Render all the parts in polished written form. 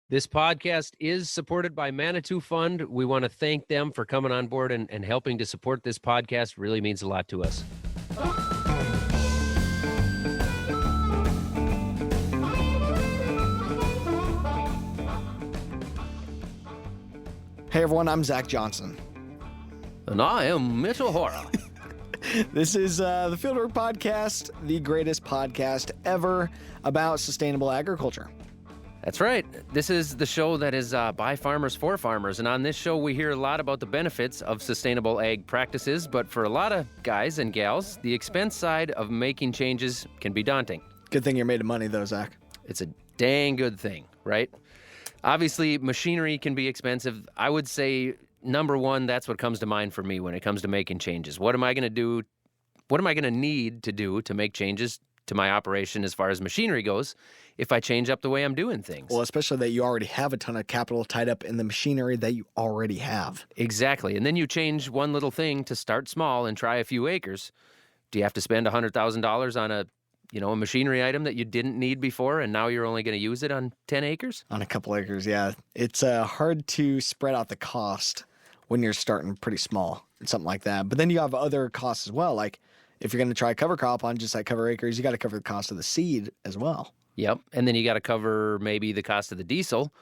This podcast is supported by Manitou Fund. We want to thank them for coming on board and helping to support this podcast. Really means a lot to us. Hey everyone, I'm Zach Johnson. And I am Mitchell Hora. This is the Fieldwork Podcast, the greatest podcast ever about sustainable agriculture. That's right. This is the show that is by farmers for farmers. And on this show, we hear a lot about the benefits of sustainable ag practices. But for a lot of guys and gals, the expense side of making changes can be daunting. Good thing you're made of money, though, Zach. It's a dang good thing, right? Obviously, machinery can be expensive. I would say, number one, that's what comes to mind for me when it comes to making changes. What am I going to do? What am I going to need to do to make changes to my operation as far as machinery goes if I change up the way I'm doing things? Well, especially that you already have a ton of capital tied up in the machinery that you already have. Exactly. And then you change one little thing to start small and try a few acres. Do you have to spend $100,000 on a machinery item that you didn't need before, and now you're only going to use it on 10 acres? On a couple acres, yeah. It's hard to spread out the cost when you're starting pretty small and something like that. But then you have other costs as well, like if you're going to try cover crop on just like cover acres, you got to cover the cost of the seed as well. Yep. And then you got to cover maybe the cost of the diesel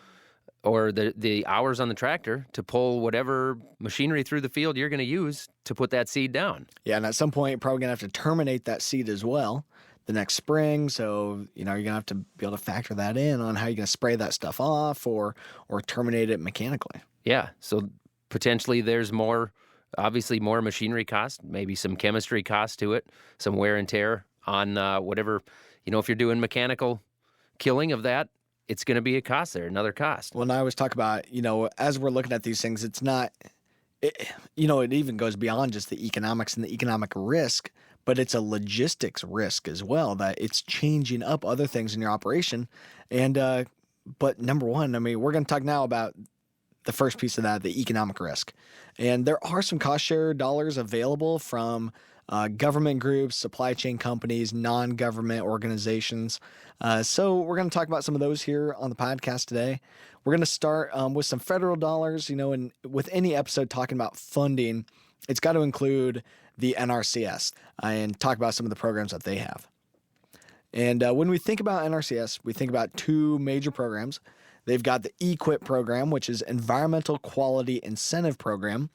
or the hours on the tractor to pull whatever machinery through the field you're going to use to put that seed down. Yeah, and at some point, you're probably going to have to terminate that seed as well the next spring. So, you're going to have to be able to factor that in on how you're going to spray that stuff off or terminate it mechanically. Yeah. So potentially there's obviously more machinery cost, maybe some chemistry cost to it, some wear and tear on whatever, if you're doing mechanical killing of that, it's going to be a cost there, another cost. Well, and I always talk about, as we're looking at these things, it's not, it even goes beyond just the economics and the economic risk, but it's a logistics risk as well, that it's changing up other things in your operation. And, but number one, we're going to talk now about the first piece of that, the economic risk. And there are some cost share dollars available from government groups, supply chain companies, non-government organizations. So we're going to talk about some of those here on the podcast today. We're going to start with some federal dollars, and with any episode talking about funding, it's got to include the NRCS and talk about some of the programs that they have. And when we think about NRCS, we think about two major programs. They've got the EQIP program, which is Environmental Quality Incentive Program.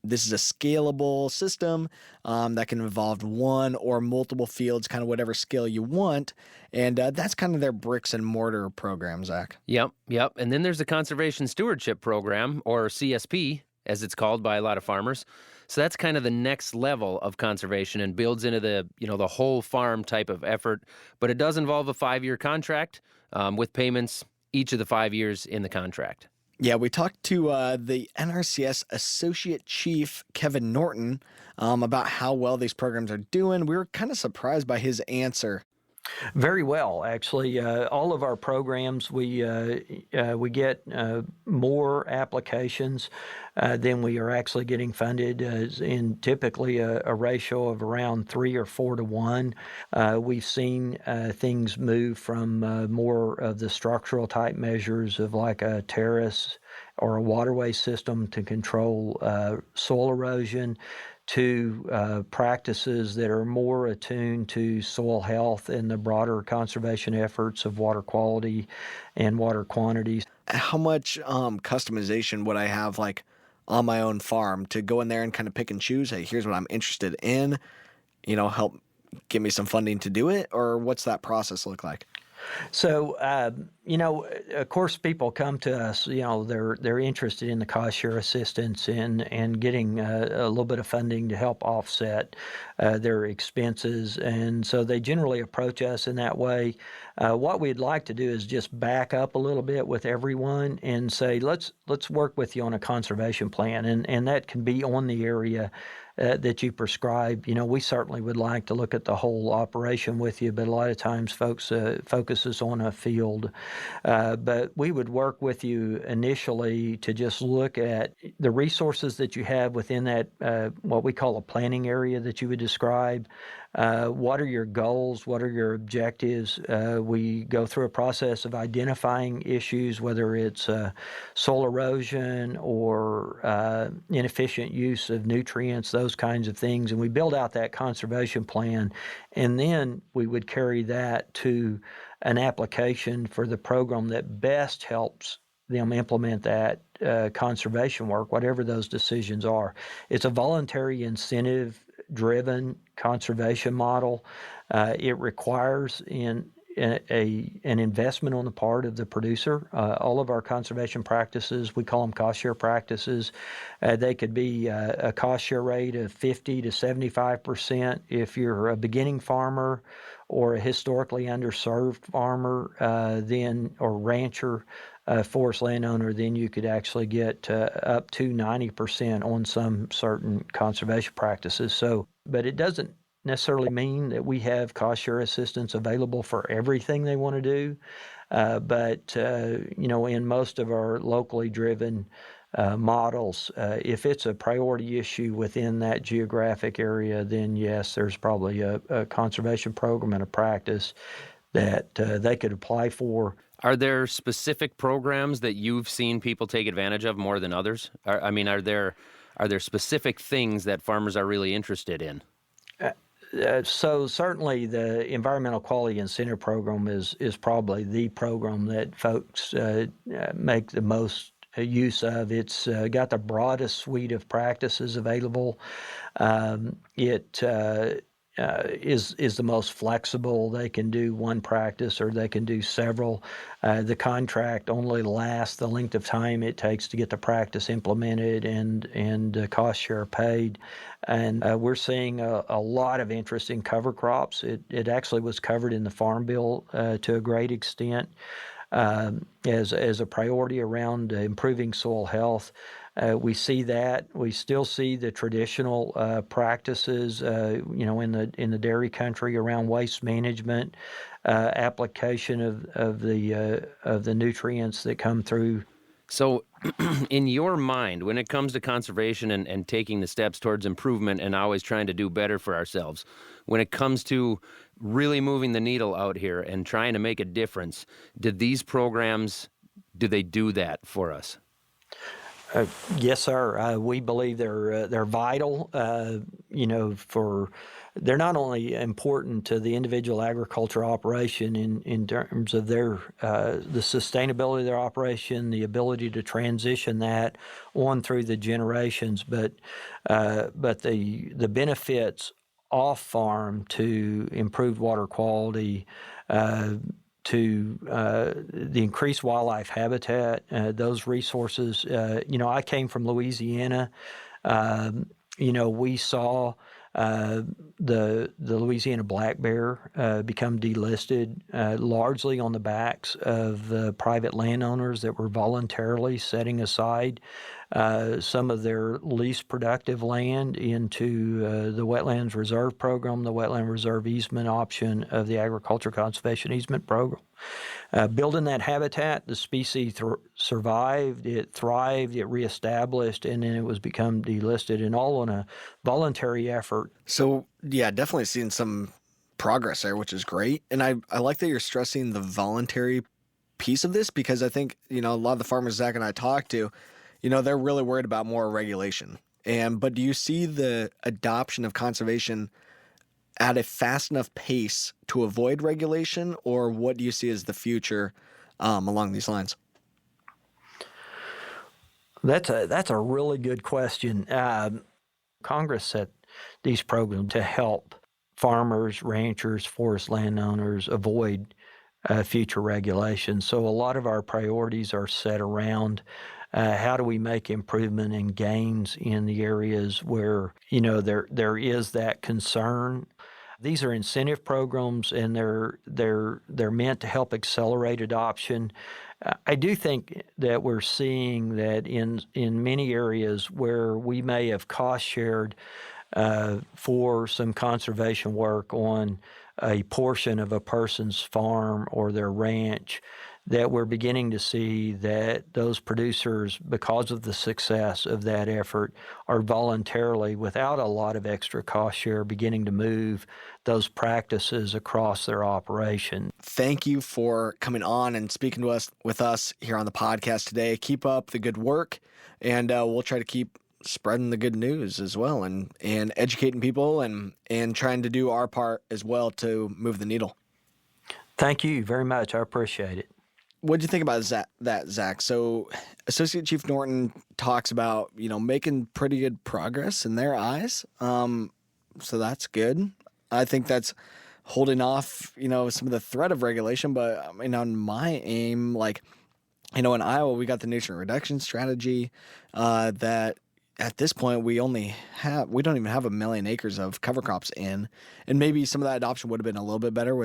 This is a scalable system that can involve one or multiple fields, kind of whatever scale you want. And that's kind of their bricks and mortar program, Zach. Yep. And then there's the Conservation Stewardship Program, or CSP, as it's called by a lot of farmers. So that's kind of the next level of conservation and builds into the whole farm type of effort. But it does involve a 5-year contract with payments each of the 5 years in the contract. Yeah, we talked to the NRCS Associate Chief, Kevin Norton, about how well these programs are doing. We were kind of surprised by his answer. Very well, actually. All of our programs, we get more applications than we are actually getting funded, in typically a ratio of around 3 or 4 to 1. We've seen things move from more of the structural type measures of like a terrace or a waterway system to control soil erosion, to practices that are more attuned to soil health and the broader conservation efforts of water quality and water quantities. How much customization would I have like on my own farm to go in there and kind of pick and choose? Hey, here's what I'm interested in, help give me some funding to do it? Or what's that process look like? So, of course, people come to us, they're interested in the cost share assistance and getting a little bit of funding to help offset their expenses. And so they generally approach us in that way. What we'd like to do is just back up a little bit with everyone and say, let's work with you on a conservation plan. And that can be on the area that you prescribe. We certainly would like to look at the whole operation with you, but a lot of times folks focuses on a field. But we would work with you initially to just look at the resources that you have within that, what we call a planning area that you would describe. What are your goals? What are your objectives? We go through a process of identifying issues, whether it's soil erosion or inefficient use of nutrients, those kinds of things. And we build out that conservation plan. And then we would carry that to an application for the program that best helps them implement that conservation work, whatever those decisions are. It's a voluntary incentive-driven conservation model. It requires an investment on the part of the producer. All of our conservation practices, we call them cost share practices. They could be a cost share rate of 50 to 75% if you're a beginning farmer or a historically underserved farmer, or rancher, forest landowner, then you could actually get up to 90% on some certain conservation practices. So, but it doesn't necessarily mean that we have cost share assistance available for everything they want to do. But in most of our locally driven models, if it's a priority issue within that geographic area, then yes, there's probably a conservation program and a practice that they could apply for. Are there specific programs that you've seen people take advantage of more than others? Are there specific things that farmers are really interested in? So certainly the Environmental Quality Incentive Program is probably the program that folks make the most use of. It's got the broadest suite of practices available. It is the most flexible. They can do one practice or they can do several. The contract only lasts the length of time it takes to get the practice implemented and cost share paid. And we're seeing a lot of interest in cover crops. It actually was covered in the Farm Bill to a great extent as a priority around improving soil health. We see that. We still see the traditional practices, in the dairy country around waste management, application of the nutrients that come through. So, in your mind, when it comes to conservation and taking the steps towards improvement and always trying to do better for ourselves, when it comes to really moving the needle out here and trying to make a difference, do these programs, do they do that for us? Yes, sir. We believe they're vital. They're not only important to the individual agriculture operation in terms of the sustainability of their operation, the ability to transition that on through the generations, but the benefits off farm to improved water quality, to the increased wildlife habitat, those resources. I came from Louisiana. We saw the Louisiana black bear become delisted largely on the backs of private landowners that were voluntarily setting aside some of their least productive land into the Wetlands Reserve Program, the Wetland Reserve Easement option of the Agriculture Conservation Easement Program. Building that habitat, the species survived, it thrived, it reestablished, and then it was become delisted, and all on a voluntary effort. So, yeah, definitely seeing some progress there, which is great. And I like that you're stressing the voluntary piece of this, because I think, a lot of the farmers Zach and I talked to, they're really worried about more regulation. But do you see the adoption of conservation at a fast enough pace to avoid regulation, or what do you see as the future along these lines? That's a really good question. Congress set these programs to help farmers, ranchers, forest landowners avoid future regulations. So a lot of our priorities are set around how do we make improvement and gains in the areas where there is that concern. These are incentive programs, and they're meant to help accelerate adoption. I do think that we're seeing that in many areas where we may have cost shared for some conservation work on a portion of a person's farm or their ranch, that we're beginning to see that those producers, because of the success of that effort, are voluntarily, without a lot of extra cost share, beginning to move those practices across their operation. Thank you for coming on and speaking to us with us here on the podcast today. Keep up the good work, and we'll try to keep spreading the good news as well, and educating people, and trying to do our part as well to move the needle. Thank you very much. I appreciate it. What do you think about that, Zach? So Associate Chief Norton talks about, making pretty good progress in their eyes. So that's good. I think that's holding off, some of the threat of regulation. But on my aim, in Iowa, we got the nutrient reduction strategy that at this point we don't even have 1 million acres of cover crops in. And maybe some of that adoption would have been a little bit better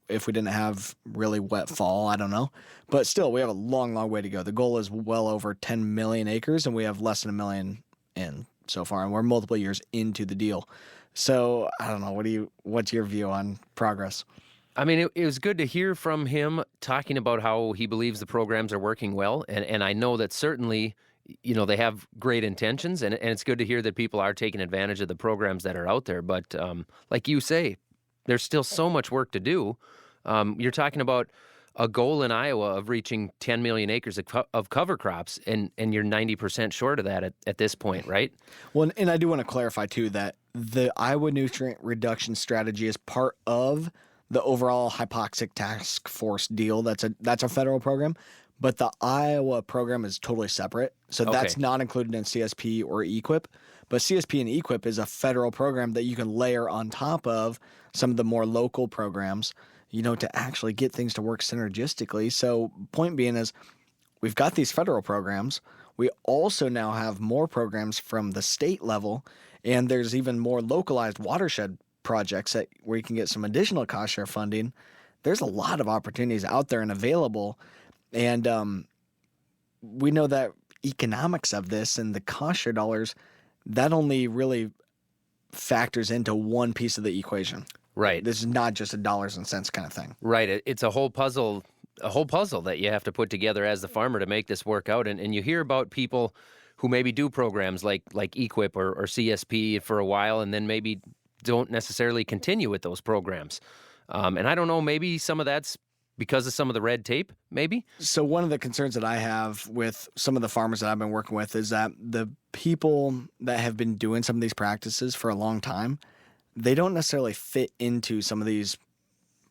if we didn't have really wet fall. I don't know. But still, we have a long, long way to go. The goal is well over 10 million acres, and we have less than 1 million in so far, and we're multiple years into the deal. So I don't know. What's your view on progress? I mean, it was good to hear from him talking about how he believes the programs are working well. And I know that certainly, they have great intentions, and it's good to hear that people are taking advantage of the programs that are out there. But like you say, there's still so much work to do. You're talking about a goal in Iowa of reaching 10 million acres of cover crops, and you're 90% short of that at this point, right? Well, and I do want to clarify, too, that the Iowa Nutrient Reduction Strategy is part of the overall hypoxic task force deal. That's a federal program, but the Iowa program is totally separate. So that's not included in CSP or EQIP. But CSP and EQIP is a federal program that you can layer on top of some of the more local programs, to actually get things to work synergistically. So point being is, we've got these federal programs. We also now have more programs from the state level, and there's even more localized watershed projects where you can get some additional cost share funding. There's a lot of opportunities out there and available. And we know that economics of this and the cost share dollars, that only really factors into one piece of the equation. Right. This is not just a dollars and cents kind of thing. Right. It's a whole puzzle that you have to put together as the farmer to make this work out. And you hear about people who maybe do programs like EQIP or CSP for a while, and then maybe don't necessarily continue with those programs. And I don't know, maybe some of that's because of some of the red tape, maybe? So one of the concerns that I have with some of the farmers that I've been working with is that the people that have been doing some of these practices for a long time, they don't necessarily fit into some of these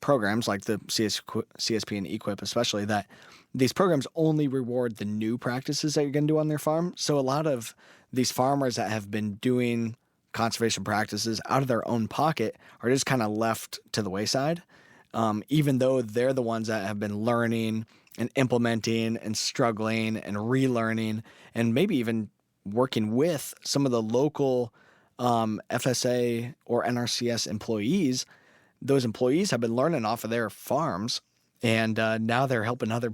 programs like the CSP and EQIP, especially, that these programs only reward the new practices that you're going to do on their farm. So a lot of these farmers that have been doing conservation practices out of their own pocket are just kind of left to the wayside, even though they're the ones that have been learning and implementing and struggling and relearning and maybe even working with some of the local FSA or NRCS employees. Those employees have been learning off of their farms, and now they're helping other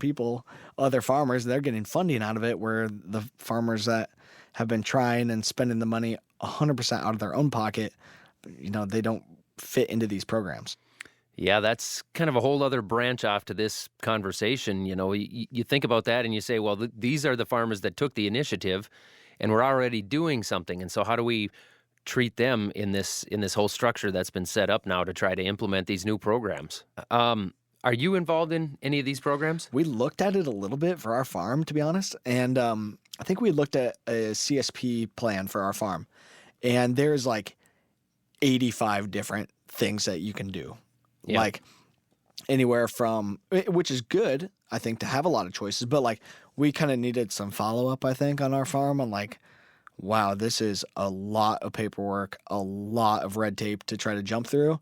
farmers. They're getting funding out of it, where the farmers that have been trying and spending the money 100% out of their own pocket, they don't fit into these programs. Yeah, that's kind of a whole other branch off to this conversation. You think about that and you say, well, these are the farmers that took the initiative, and we're already doing something. And so how do we treat them in this whole structure that's been set up now to try to implement these new programs? Are you involved in any of these programs? We looked at it a little bit for our farm, to be honest. And I think we looked at a CSP plan for our farm. And there's 85 different things that you can do. Yeah. Anywhere from, which is good, I think, to have a lot of choices. But we kind of needed some follow-up, I think, on our farm on wow, this is a lot of paperwork, a lot of red tape to try to jump through.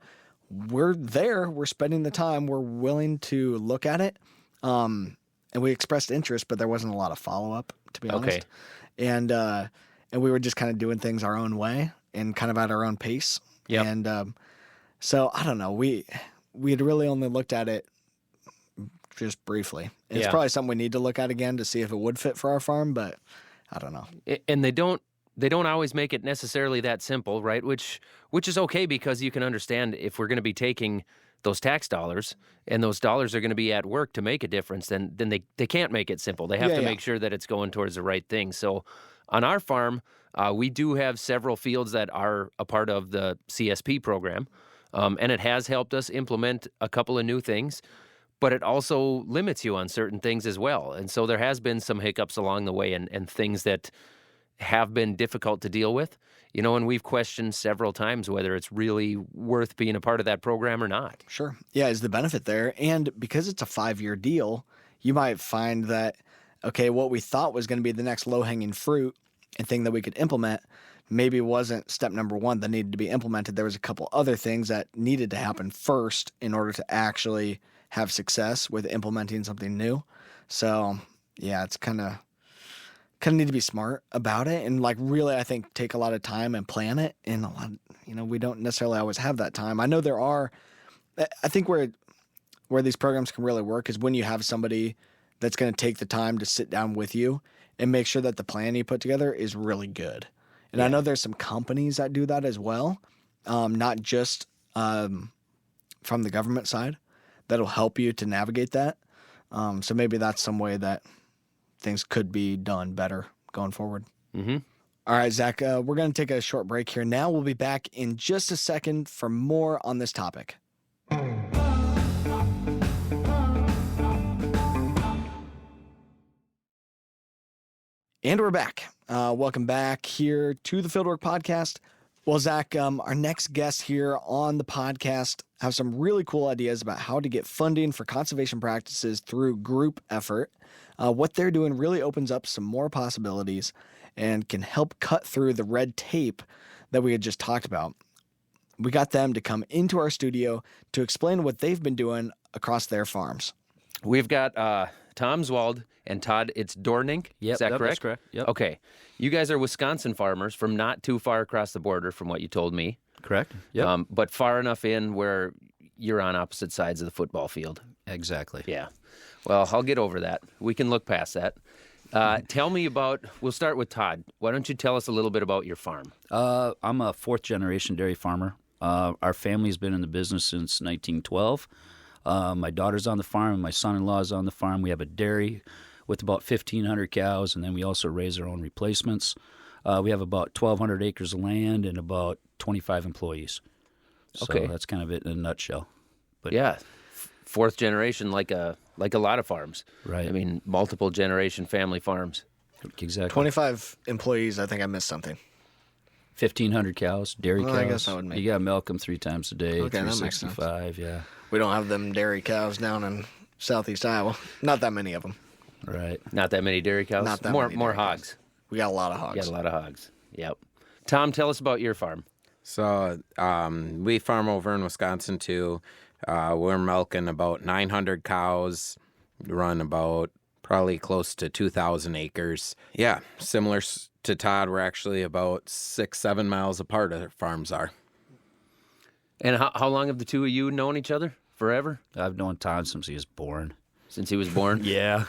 We're there. We're spending the time. We're willing to look at it. And we expressed interest, but there wasn't a lot of follow-up, to be honest. And we were just kind of doing things our own way and kind of at our own pace. Yep. And so I don't know. We had really only looked at it just briefly. It's probably something we need to look at again to see if it would fit for our farm, but I don't know. And they don't always make it necessarily that simple, right? Which is okay, because you can understand if we're going to be taking those tax dollars, and those dollars are going to be at work to make a difference, then they can't make it simple. They have to make sure that it's going towards the right thing. So on our farm, we do have several fields that are a part of the CSP program, and it has helped us implement a couple of new things, but it also limits you on certain things as well. And so there has been some hiccups along the way and things that have been difficult to deal with, and we've questioned several times whether it's really worth being a part of that program or not. Sure. Yeah, is the benefit there. And because it's a 5-year deal, you might find that, okay, what we thought was going to be the next low-hanging fruit and thing that we could implement maybe wasn't step number one that needed to be implemented. There was a couple other things that needed to happen first in order to actually have success with implementing something new. So, yeah, it's kind of need to be smart about it and really, I think, take a lot of time and plan it. And a lot, we don't necessarily always have that time. I know I think where these programs can really work is when you have somebody that's going to take the time to sit down with you and make sure that the plan you put together is really good. And I know there's some companies that do that as well, not just from the government side, that'll help you to navigate that. So maybe that's some way that things could be done better going forward. Mm-hmm. All right, Zach, we're going to take a short break here. Now we'll be back in just a second for more on this topic. And we're back. Welcome back here to the Fieldwork Podcast. Well, Zach, our next guests here on the podcast have some really cool ideas about how to get funding for conservation practices through group effort. What they're doing really opens up some more possibilities and can help cut through the red tape that we had just talked about. We got them to come into our studio to explain what they've been doing across their farms. We've got Tom Zwald and Todd. It's Doornink. Yep, Is that correct? That's correct. Yep. Okay. You guys are Wisconsin farmers from not too far across the border from what you told me. Correct. Yep. But far enough in where you're on opposite sides of the football field. Exactly. Yeah. Well, I'll get over that. We can look past that. Tell me we'll start with Todd. Why don't you tell us a little bit about your farm? I'm a 4th-generation dairy farmer. Our family's been in the business since 1912. My daughter's on the farm, and my son-in-law's on the farm. We have a dairy with about 1,500 cows, and then we also raise our own replacements. We have about 1,200 acres of land and about 25 employees. So Okay. that's kind of it in a nutshell. But Yeah. 4th generation, like a lot of farms. Right. I mean, multiple generation family farms. exactly. 25 employees, I think I missed something. 1,500 cows, dairy Well, cows. I guess that would make- You got to milk them 3 times a day, Okay, that makes sense. 365, yeah. We don't have them dairy cows down in southeast Iowa. Not that many of them. Right. Not that many dairy cows. Not that more many more dairy cows. hogs. We got a lot of hogs. You got a lot of hogs. Yep. Tom, tell us about your farm. So we farm over in Wisconsin too. We're milking about 900 cows, run about probably close to 2,000 acres. Yeah, similar to Todd, we're actually about 6-7 miles apart. Our farms are. And how long have the two of you known each other? Forever? I've known Todd since he was born. Since he was born? Yeah.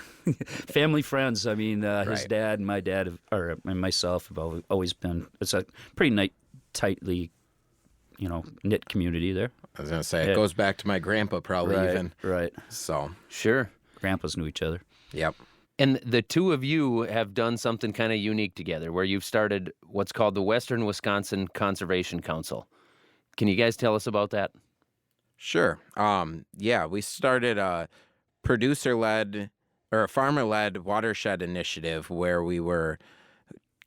Family friends. I mean, his Right. dad and my dad, and myself have always been, it's a pretty tightly, knit community there. I was going to say, it goes back to my grandpa probably even. Right. So, Sure. Grandpas knew each other. yep. And the two of you have done something kind of unique together where you've started what's called the Western Wisconsin Conservation Council. Can you guys tell us about that? Sure. Yeah, we started a producer-led or a farmer-led watershed initiative where we were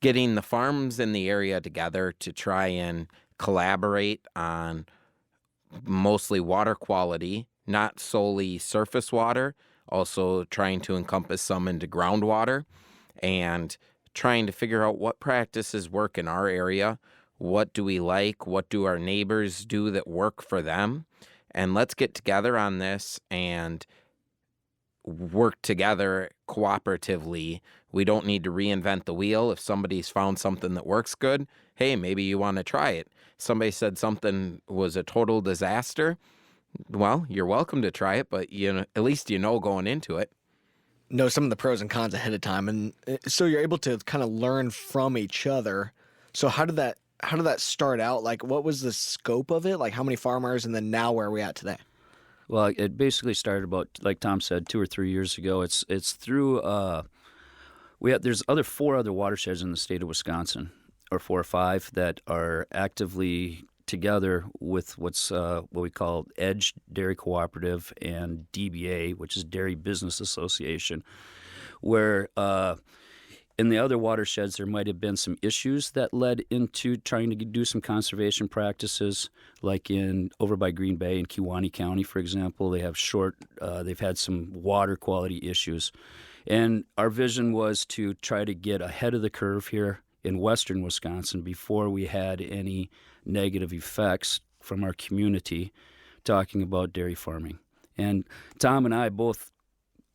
getting the farms in the area together to try and collaborate on mostly water quality, not solely surface water, also trying to encompass some into groundwater and trying to figure out what practices work in our area. What do we like? What do our neighbors do that work for them? And let's get together on this and work together cooperatively. We don't need to reinvent the wheel. If somebody's found something that works good, hey, maybe you want to try it. Somebody said something was a total disaster. Well, you're welcome to try it, but at least going into it. Know some of the pros and cons ahead of time, and so you're able to kind of learn from each other. So how did that start out? Like, what was the scope of it? Like, how many farmers, and then now where are we at today? Well, it basically started about, like Tom said, 2 or 3 years ago. It's through there's 4 other watersheds in the state of Wisconsin, or 4 or 5 that are actively together with what we call Edge Dairy Cooperative and DBA, which is Dairy Business Association, where in the other watersheds there might have been some issues that led into trying to do some conservation practices, like over by Green Bay in Kewaunee County, for example. They've had some water quality issues. And our vision was to try to get ahead of the curve here in western Wisconsin before we had any negative effects from our community talking about dairy farming. And Tom and I both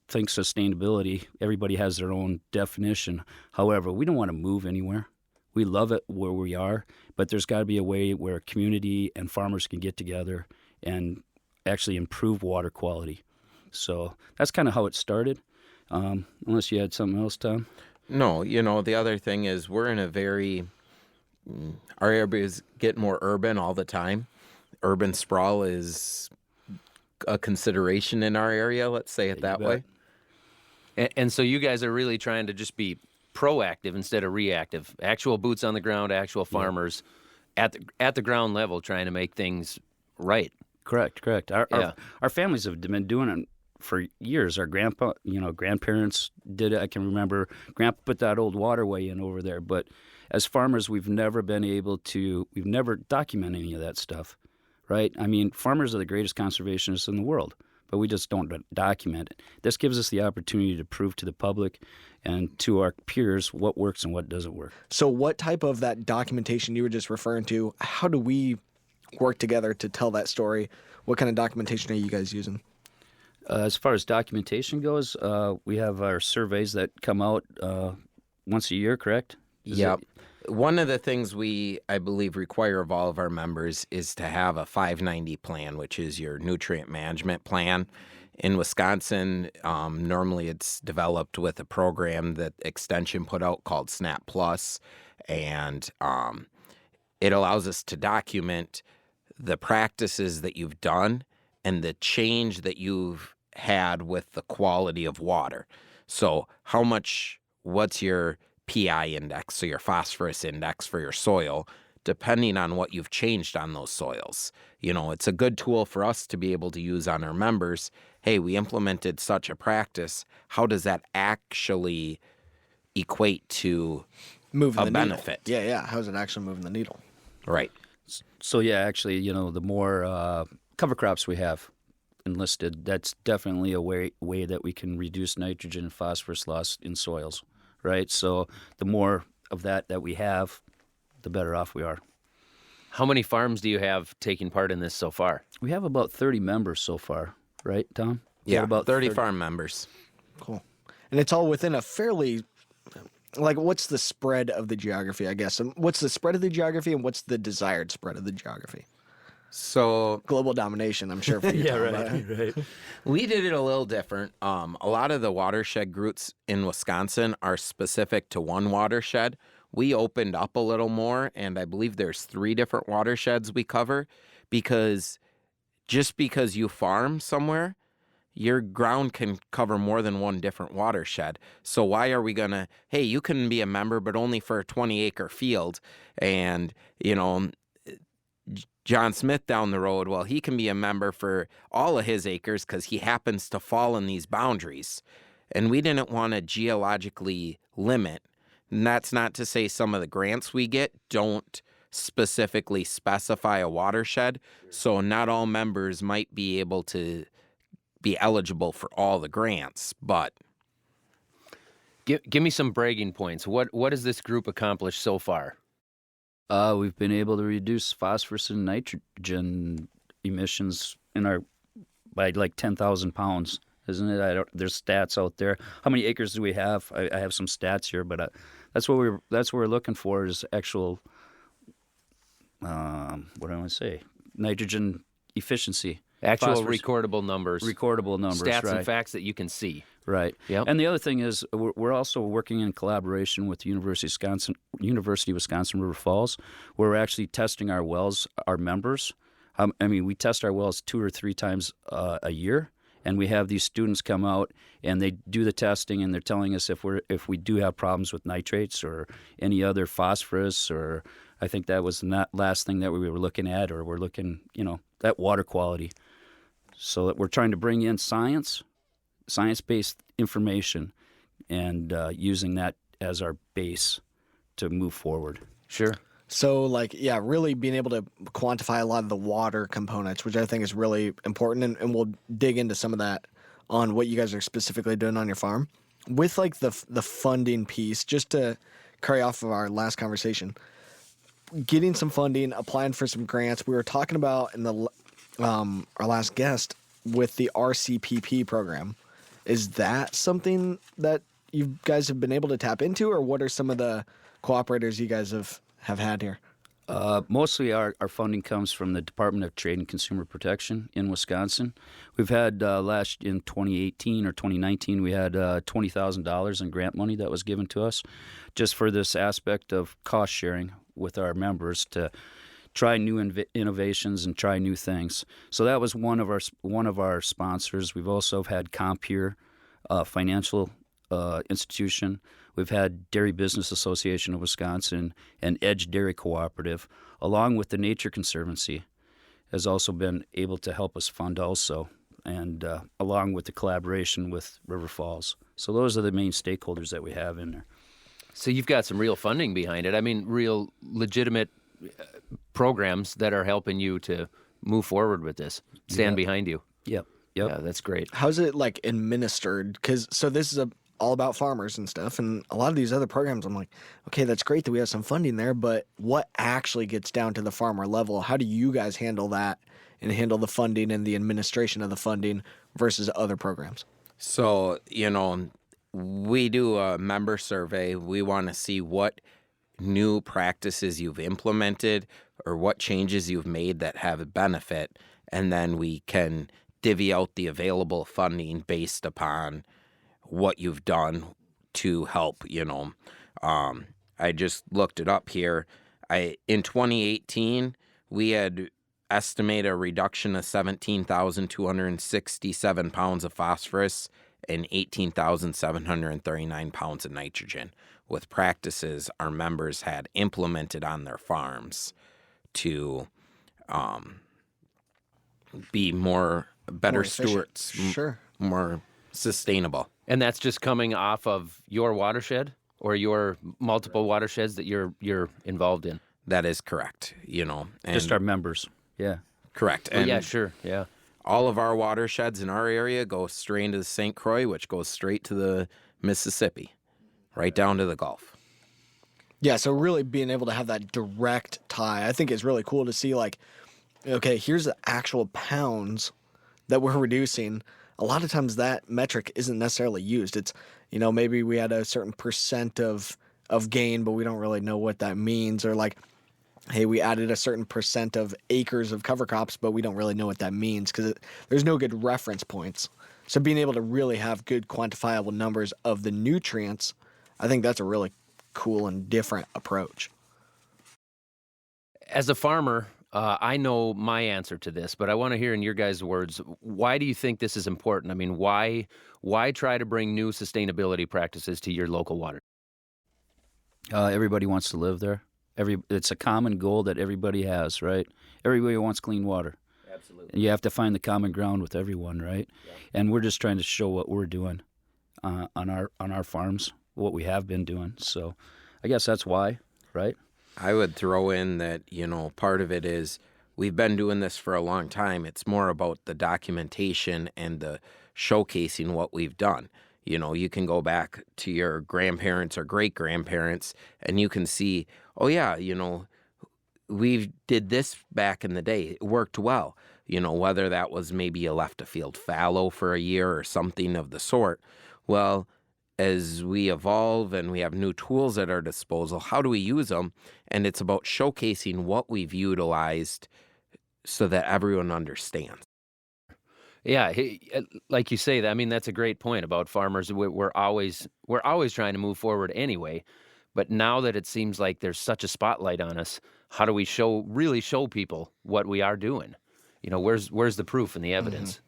think sustainability, everybody has their own definition. However, we don't want to move anywhere. We love it where we are, but there's got to be a way where community and farmers can get together and actually improve water quality. So that's kind of how it started. Unless you had something else, Tom? No, the other thing is we're in our areas get more urban all the time. Urban sprawl is a consideration in our area, let's say it that way. And so you guys are really trying to just be proactive instead of reactive. Actual boots on the ground, actual farmers at the ground level trying to make things right. Correct. Our families have been doing it for years. Our grandparents did it. I can remember Grandpa put that old waterway in over there. But as farmers, we've never documented any of that stuff, right? I mean, farmers are the greatest conservationists in the world, but we just don't document it. This gives us the opportunity to prove to the public and to our peers what works and what doesn't work. So what type of that documentation you were just referring to, how do we work together to tell that story? What kind of documentation are you guys using? As far as documentation goes, we have our surveys that come out once a year, correct? Yep. One of the things I believe, require of all of our members is to have a 590 plan, which is your nutrient management plan. In Wisconsin, normally it's developed with a program that Extension put out called SNAP Plus, and it allows us to document the practices that you've done and the change that you've had with the quality of water. So what's your PI index, so your phosphorus index for your soil, depending on what you've changed on those soils. It's a good tool for us to be able to use on our members. Hey, we implemented such a practice. How does that actually equate to Moving the benefit? Needle. Yeah. How's it actually moving the needle? Right. So yeah, actually, the more cover crops we have enlisted, that's definitely a way that we can reduce nitrogen and phosphorus loss in soils, right? So the more of that we have, the better off we are. How many farms do you have taking part in this so far? We have about 30 members so far, right, Tom? Yeah, about 30 farm members. Cool. And it's all within a fairly, what's the spread of the geography, I guess? And what's the spread of the geography and what's the desired spread of the geography? So global domination, I'm sure for you. Tom, right. we did it a little different. A lot of the watershed groups in Wisconsin are specific to one watershed. We opened up a little more, and I believe there's 3 different watersheds we cover, because just because you farm somewhere, your ground can cover more than one different watershed. So why are we gonna, hey, you can be a member, but only for a 20-acre field, and John Smith down the road, well, he can be a member for all of his acres because he happens to fall in these boundaries. And we didn't want to geologically limit. And that's not to say some of the grants we get don't specifically specify a watershed. So not all members might be able to be eligible for all the grants, but... Give me some bragging points. What has this group accomplished so far? We've been able to reduce phosphorus and nitrogen emissions by like 10,000 pounds, isn't it? There's stats out there. How many acres do we have? I have some stats here, but that's what we're looking for is actual. What do I want to say? Nitrogen efficiency. Actual Phosphorus. recordable numbers. Stats right. and facts that you can see. Right. Yep. And the other thing is we're also working in collaboration with the University of Wisconsin River Falls, where we're actually testing our wells, our members, I mean, we test our wells 2 or 3 times a year, and we have these students come out and they do the testing, and they're telling us if we do have problems with nitrates or any other phosphorus, or I think that was the last thing that we were looking at, or we're looking, at water quality. So that we're trying to bring in science-based information, and using that as our base to move forward. Sure. So, really being able to quantify a lot of the water components, which I think is really important, and we'll dig into some of that on what you guys are specifically doing on your farm. With, the funding piece, just to carry off of our last conversation, getting some funding, applying for some grants. We were talking about in the our last guest with the RCPP program. Is that something that you guys have been able to tap into, or what are some of the cooperators you guys have had here? Mostly our funding comes from the Department of Trade and Consumer Protection in Wisconsin. We've had in 2018 or 2019, we had $20,000 in grant money that was given to us just for this aspect of cost sharing with our members to try new innovations and try new things. So that was one of our sponsors. We've also had Compeer Financial Institution. We've had Dairy Business Association of Wisconsin and Edge Dairy Cooperative, along with the Nature Conservancy, has also been able to help us fund also, and along with the collaboration with River Falls. So those are the main stakeholders that we have in there. So you've got some real funding behind it. I mean, real legitimate programs that are helping you to move forward with this, stand behind you. Yep. Yeah, that's great. How's it administered? So this is all about farmers and stuff, and a lot of these other programs, I'm like, okay, that's great that we have some funding there, but what actually gets down to the farmer level? How do you guys handle that and handle the funding and the administration of the funding versus other programs? So, we do a member survey. We want to see what new practices you've implemented or what changes you've made that have a benefit, and then we can divvy out the available funding based upon what you've done to help. I just looked it up here. In 2018, we had estimated a reduction of 17,267 pounds of phosphorus and 18,739 pounds of nitrogen, with practices our members had implemented on their farms to be better stewards, Sure. more sustainable. And that's just coming off of your watershed or your multiple watersheds that you're involved in? That is correct. And Just our members. Yeah. correct. Oh, And yeah, sure. Yeah. all of our watersheds in our area go straight into the St. Croix, which goes straight to the Mississippi, right down to the Gulf. Yeah, so really being able to have that direct tie, I think is really cool to see, okay, here's the actual pounds that we're reducing. A lot of times that metric isn't necessarily used. It's, maybe we had a certain percent of gain, but we don't really know what that means. Or hey, we added a certain percent of acres of cover crops, but we don't really know what that means because there's no good reference points. So being able to really have good quantifiable numbers of the nutrients, I think that's a really cool and different approach. As a farmer, I know my answer to this, but I want to hear in your guys' words, why do you think this is important? I mean, why try to bring new sustainability practices to your local water? Everybody wants to live there. It's a common goal that everybody has, right? Everybody wants clean water. Absolutely. And you have to find the common ground with everyone, right? Yeah. And we're just trying to show what we're doing on our farms, what we have been doing. So I guess that's why, right? I would throw in that, part of it is we've been doing this for a long time. It's more about the documentation and the showcasing what we've done. You can go back to your grandparents or great-grandparents and you can see, oh, yeah, we did this back in the day. It worked well. Whether that was maybe you left a field fallow for a year or something of the sort. Well, as we evolve and we have new tools at our disposal, how do we use them? And it's about showcasing what we've utilized so that everyone understands. Yeah, like you say, I mean, that's a great point about farmers. We're always trying to move forward anyway. But now that it seems like there's such a spotlight on us, how do we really show people what we are doing? where's the proof and the evidence?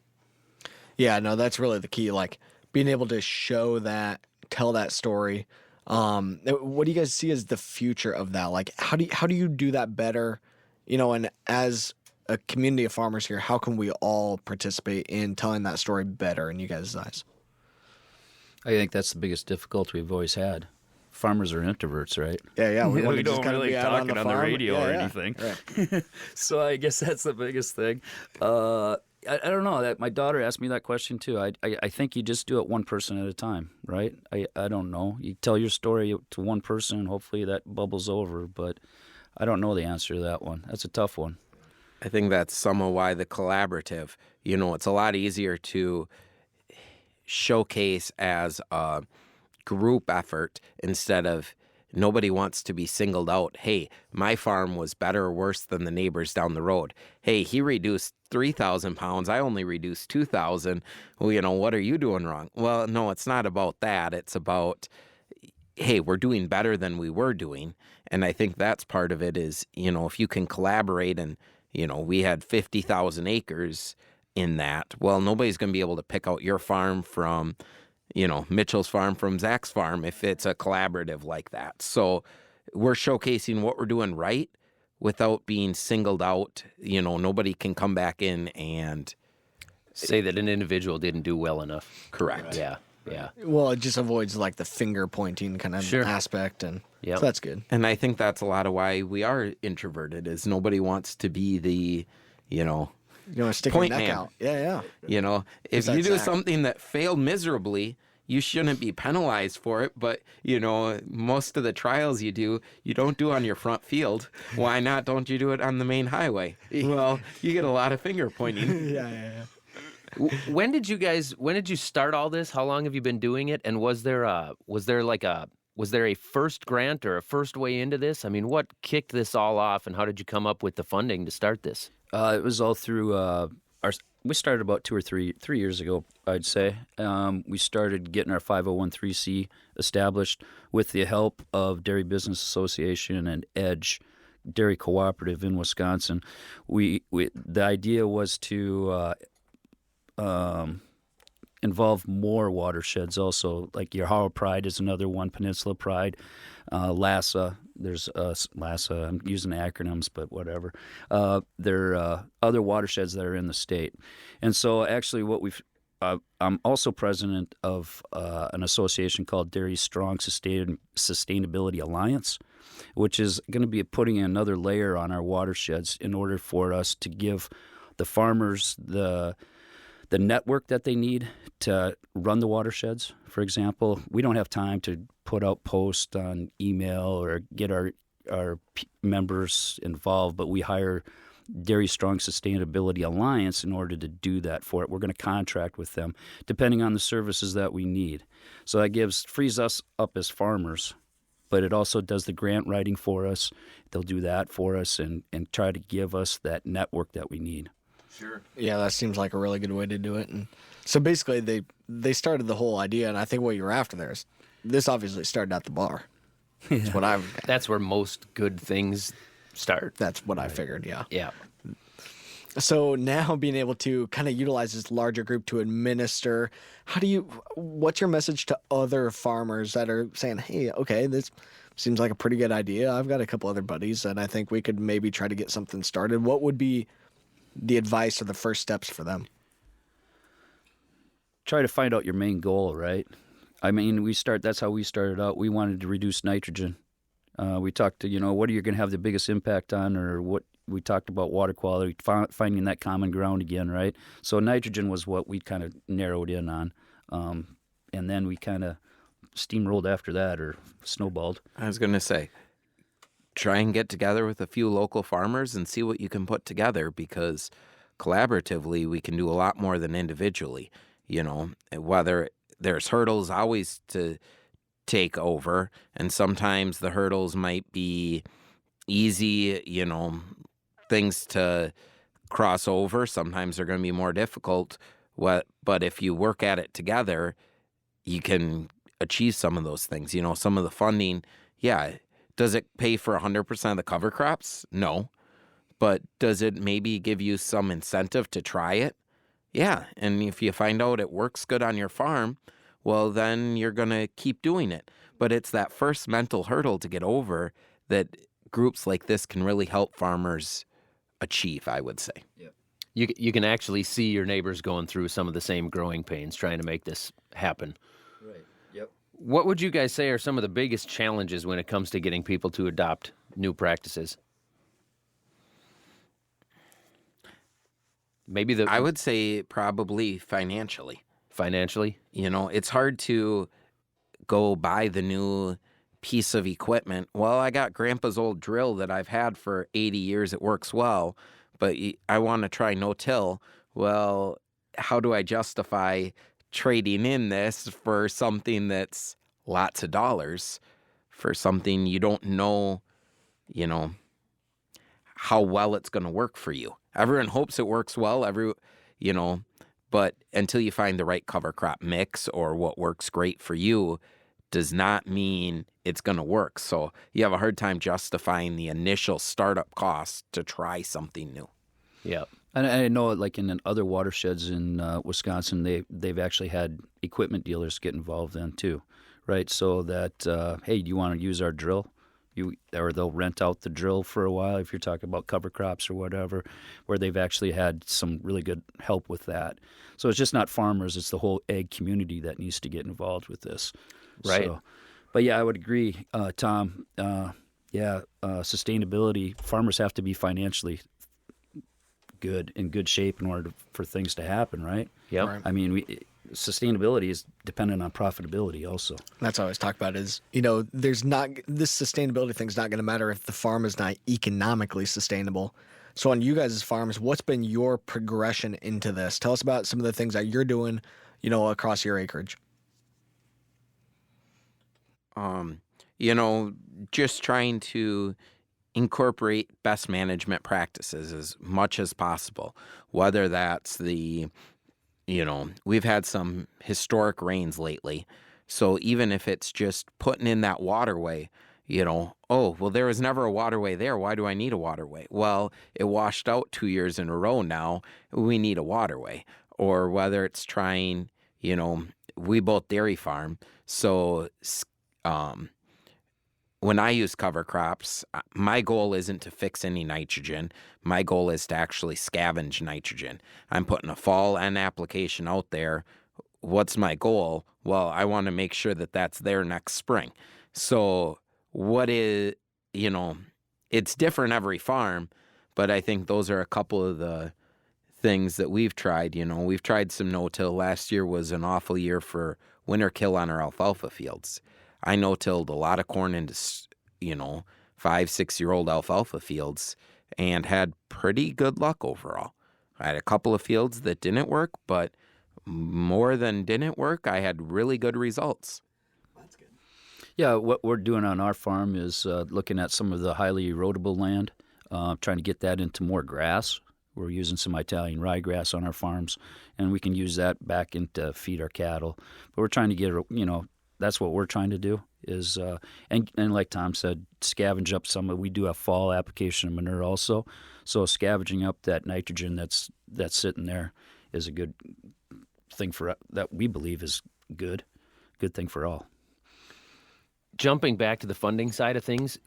Yeah, no, that's really the key. Like being able to show that, tell that story. What do you guys see as the future of that? Like, how do you do that better? And as a community of farmers here, how can we all participate in telling that story better in you guys' eyes? I think that's the biggest difficulty we've always had. Farmers are introverts, right? Yeah. We We don't really talk it on the radio or anything. Right. So I guess that's the biggest thing. I don't know. That my daughter asked me that question too. I think you just do it one person at a time, right? I don't know. You tell your story to one person, and hopefully that bubbles over. But I don't know the answer to that one. That's a tough one. I think that's some of why the collaborative, it's a lot easier to showcase as a group effort instead of nobody wants to be singled out. Hey, my farm was better or worse than the neighbors down the road. Hey, he reduced 3,000 pounds. I only reduced 2,000. Well, what are you doing wrong? Well, no, it's not about that. It's about, hey, we're doing better than we were doing. And I think that's part of it is, if you can collaborate and, we had 50,000 acres in that. Well, nobody's going to be able to pick out your farm from, Mitchell's farm from Zach's farm if it's a collaborative like that. So we're showcasing what we're doing right without being singled out. Nobody can come back in and Say that an individual didn't do well enough. correct. Yeah. Well, it just avoids like the finger pointing kind of Sure. aspect, and Yep. so that's good. And I think that's a lot of why we are introverted is nobody wants to be the, You want to stick your Point neck man. out. Yeah. If that you do Zach? something that failed miserably, you shouldn't be penalized for it. But, most of the trials you don't do on your front field. Why not? Don't you do it on the main highway? Well, you get a lot of finger pointing. Yeah. When did you start all this? How long have you been doing it? And was there a first grant or a first way into this? I mean, what kicked this all off, and how did you come up with the funding to start this? It was all through we started about 2 or 3 years ago, I'd say. We started getting our 501(c) established with the help of Dairy Business Association and EDGE Dairy Cooperative in Wisconsin. The idea was to involve more watersheds also, like your Hora Pride is another one, Peninsula Pride, LASA. There's LASA. I'm using acronyms, but whatever. There are other watersheds that are in the state. And so actually I'm also president of an association called Dairy Strong Sustainability Alliance, which is going to be putting another layer on our watersheds in order for us to give the farmers the network that they need to run the watersheds. For example, we don't have time to put out posts on email or get our members involved, but we hire Dairy Strong Sustainability Alliance in order to do that for it. We're going to contract with them depending on the services that we need. So that frees us up as farmers, but it also does the grant writing for us. They'll do that for us and try to give us that network that we need. Sure. Yeah, that seems like a really good way to do it. And so basically, they started the whole idea, and I think what you were after there is this obviously started at the bar. That's what That's where most good things start. That's what I figured. Yeah. Yeah. So now being able to kind of utilize this larger group to administer, what's your message to other farmers that are saying, hey, okay, this seems like a pretty good idea. I've got a couple other buddies, and I think we could maybe try to get something started. What would be the advice or the first steps for them? Try to find out your main goal, right? I mean, that's how we started out. We wanted to reduce nitrogen. We talked to, what are you going to have the biggest impact on, or what we talked about water quality, finding that common ground again, right? So nitrogen was what we kind of narrowed in on. And then we kind of steamrolled after that, or snowballed. I was going to say, try and get together with a few local farmers and see what you can put together, because collaboratively we can do a lot more than individually. Whether there's hurdles always to take over, and sometimes the hurdles might be easy, things to cross over. Sometimes they're going to be more difficult. But if you work at it together, you can achieve some of those things. Some of the funding, yeah. Does it pay for 100% of the cover crops? No. but does it maybe give you some incentive to try it? Yeah, and if you find out it works good on your farm, well, then you're going to keep doing it. But it's that first mental hurdle to get over that groups like this can really help farmers achieve, I would say. You can actually see your neighbors going through some of the same growing pains trying to make this happen. Right. Yep. What would you guys say are some of the biggest challenges when it comes to getting people to adopt new practices? Maybe I would say probably financially. financially. You know, it's hard to go buy the new piece of equipment. Well, I got grandpa's old drill that I've had for 80 years. It works well, but I want to try no-till. Well, how do I justify trading in this for something that's lots of dollars for something you don't know, you know, how well it's going to work for you? Everyone hopes it works well, but until you find the right cover crop mix or what works great for you does not mean it's going to work. So you have a hard time justifying the initial startup cost to try something new. Yeah. And I know, like in other watersheds in Wisconsin, they've actually had equipment dealers get involved then too, right? So that hey, do you want to use our drill? Or they'll rent out the drill for a while if you're talking about cover crops or whatever, where they've actually had some really good help with that. So it's just not farmers; it's the whole ag community that needs to get involved with this. Right. So, but yeah, I would agree, Tom. Sustainability. Farmers have to be financially in good shape in order for things to happen, right? Yep. Right. I mean, sustainability is dependent on profitability also. That's what I always talk about is, there's not, this sustainability thing's not going to matter if the farm is not economically sustainable. So on you guys' farms, what's been your progression into this? Tell us about some of the things that you're doing, across your acreage. Just trying to incorporate best management practices as much as possible, whether that's we've had some historic rains lately. So even if it's just putting in that waterway, oh, well, there was never a waterway there. Why do I need a waterway? Well, it washed out 2 years in a row now. We need a waterway. Or whether it's trying, we both dairy farm. So when I use cover crops, my goal isn't to fix any nitrogen. My goal is to actually scavenge nitrogen. I'm putting a fall N application out there. What's my goal? Well, I want to make sure that that's there next spring. So it's different every farm, but I think those are a couple of the things that we've tried. We've tried some no-till. Last year was an awful year for winter kill on our alfalfa fields. I no-tilled a lot of corn into, 5-6-year-old alfalfa fields and had pretty good luck overall. I had a couple of fields that didn't work, but more than didn't work, I had really good results. That's good. Yeah, what we're doing on our farm is looking at some of the highly erodible land, trying to get that into more grass. We're using some Italian ryegrass on our farms, and we can use that back into feed our cattle. But we're trying to get, that's what we're trying to do is, and like Tom said, scavenge up we do a fall application of manure also. So scavenging up that nitrogen that's sitting there is a good thing that we believe is good thing for all. Jumping back to the funding side of things,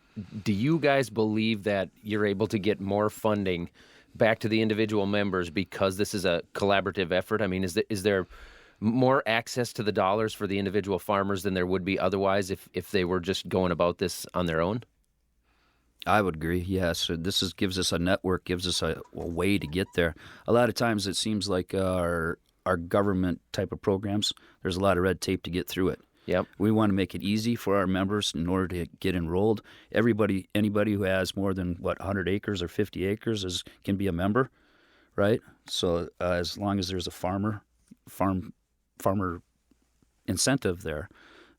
do you guys believe that you're able to get more funding back to the individual members because this is a collaborative effort? I mean, is there more access to the dollars for the individual farmers than there would be otherwise if they were just going about this on their own? I would agree, yes. So this gives us a network, gives us a way to get there. A lot of times it seems like our government type of programs, there's a lot of red tape to get through it. Yep. We want to make it easy for our members in order to get enrolled. Anybody who has more than 100 acres or 50 acres can be a member, right? So as long as there's a farmer incentive there,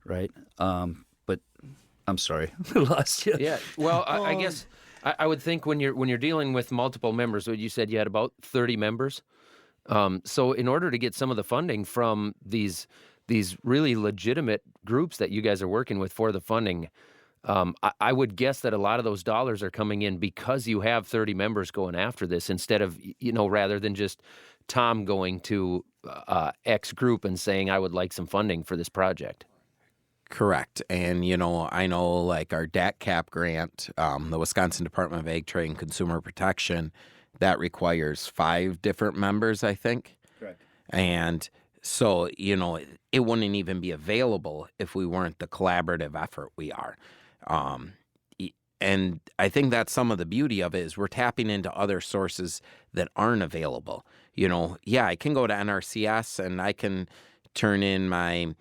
right? But I'm sorry, I lost you. Yeah. Well, I guess I would think when you're dealing with multiple members, you said you had about 30 members. So in order to get some of the funding from these really legitimate groups that you guys are working with for the funding, I would guess that a lot of those dollars are coming in because you have 30 members going after this instead of, rather than just Tom going to X group and saying, I would like some funding for this project. Correct. And, I know like our DAC cap grant, the Wisconsin Department of Ag Trade and Consumer Protection, that requires 5 different members, I think. Correct. And so, it wouldn't even be available if we weren't the collaborative effort we are. And I think that's some of the beauty of it is we're tapping into other sources that aren't available. I can go to NRCS and I can turn in my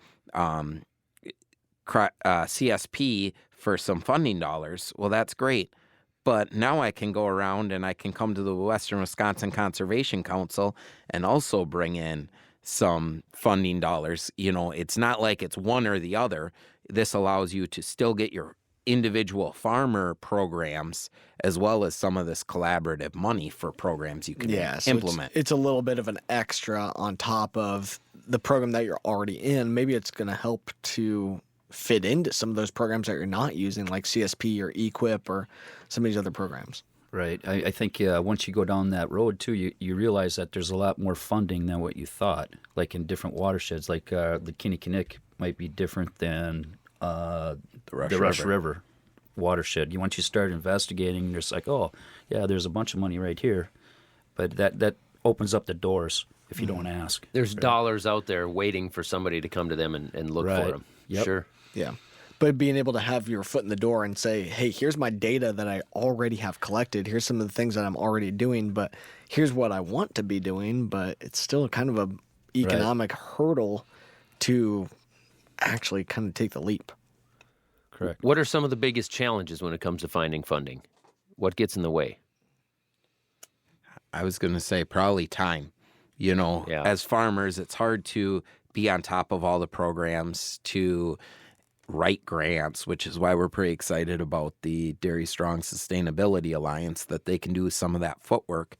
CSP for some funding dollars. Well, that's great. But now I can go around and I can come to the Western Wisconsin Conservation Council and also bring in some funding dollars. It's not like it's one or the other. This allows you to still get your individual farmer programs as well as some of this collaborative money for programs you can So implement. It's a little bit of an extra on top of the program that you're already in. Maybe it's going to help to fit into some of those programs that you're not using, like CSP or EQIP or some of these other programs. Right. I think once you go down that road, too, you realize that there's a lot more funding than what you thought, like in different watersheds. Like the Kinnickinnick might be different than the Rush River watershed. Once you start investigating, there's like, oh, yeah, there's a bunch of money right here. But that opens up the doors if you don't ask. There's dollars out there waiting for somebody to come to them and look for them. Yep. Sure. Yeah. But being able to have your foot in the door and say, hey, here's my data that I already have collected. Here's some of the things that I'm already doing, but here's what I want to be doing. But it's still kind of a economic hurdle to actually kind of take the leap. Correct. What are some of the biggest challenges when it comes to finding funding? What gets in the way? I was going to say probably time. As farmers, it's hard to be on top of all the programs, to write grants, which is why we're pretty excited about the Dairy Strong Sustainability Alliance, that they can do some of that footwork,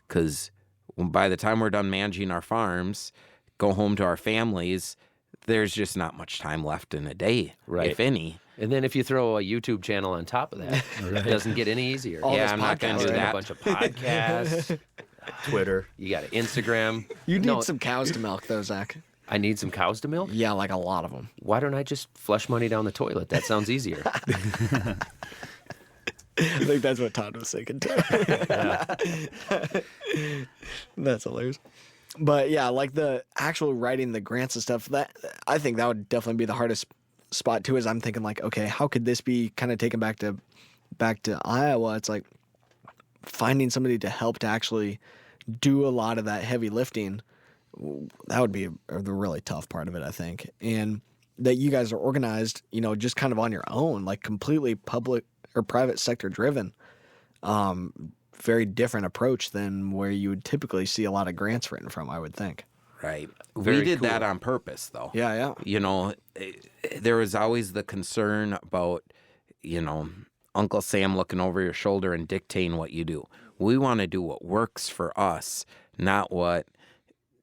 because by the time we're done managing our farms, go home to our families, there's just not much time left in a day, if any. And then if you throw a YouTube channel on top of that, it doesn't get any easier. I'm not going to do that. A bunch of podcasts, Twitter. You got Instagram. You need some cows to milk, though, Zach. I need some cows to milk? Yeah, like a lot of them. Why don't I just flush money down the toilet? That sounds easier. I think that's what Todd was thinking, too. That's hilarious. But yeah, like the actual writing the grants and stuff, that I think that would definitely be the hardest spot too. Is I'm thinking like, okay, how could this be kind of taken back to Iowa? It's like finding somebody to help to actually do a lot of that heavy lifting. That would be the really tough part of it, I think. And that you guys are organized, just kind of on your own, like completely public or private sector driven. Very different approach than where you would typically see a lot of grants written from, I would think. Right. Very we did cool. that on purpose, though. Yeah. There was always the concern about, Uncle Sam looking over your shoulder and dictating what you do. We want to do what works for us, not what